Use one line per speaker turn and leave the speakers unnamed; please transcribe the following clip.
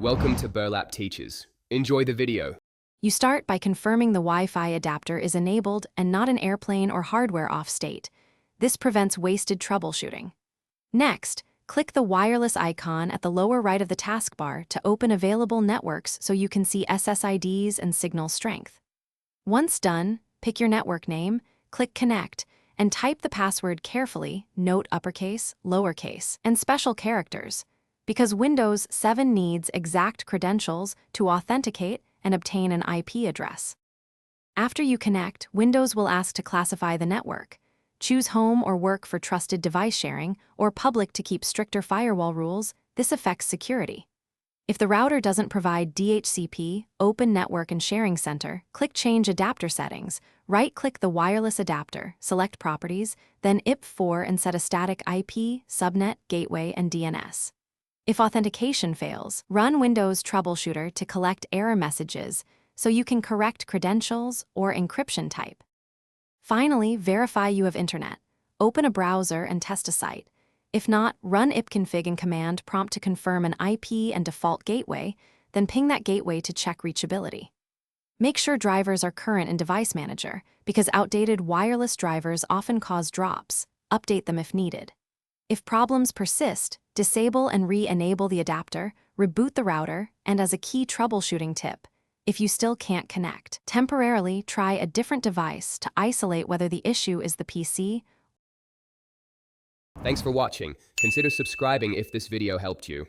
Welcome to Burlap Teachers. Enjoy the video.
You start by confirming the Wi-Fi adapter is enabled and not an airplane or hardware off state. This prevents wasted troubleshooting. Next, click the wireless icon at the lower right of the taskbar to open available networks so you can see SSIDs and signal strength. Once done, pick your network name, click Connect, and type the password carefully, note uppercase, lowercase, and special characters, because Windows 7 needs exact credentials to authenticate and obtain an IP address. After you connect, Windows will ask to classify the network. Choose home or work for trusted device sharing, or public to keep stricter firewall rules. This affects security. If the router doesn't provide DHCP, Open Network and Sharing Center, click Change Adapter Settings, right-click the wireless adapter, select Properties, then IP4 and set a static IP, subnet, gateway, and DNS. If authentication fails, run Windows Troubleshooter to collect error messages so you can correct credentials or encryption type. Finally, verify you have internet. Open a browser and test a site. If not, run ipconfig and command prompt to confirm an IP and default gateway, then ping that gateway to check reachability. Make sure drivers are current in Device Manager, because outdated wireless drivers often cause drops. Update them if needed. If problems persist, disable and re-enable the adapter, reboot the router, and as a key troubleshooting tip, if you still can't connect, temporarily try a different device to isolate whether the issue is the PC.
Thanks for watching. Consider subscribing if this video helped you.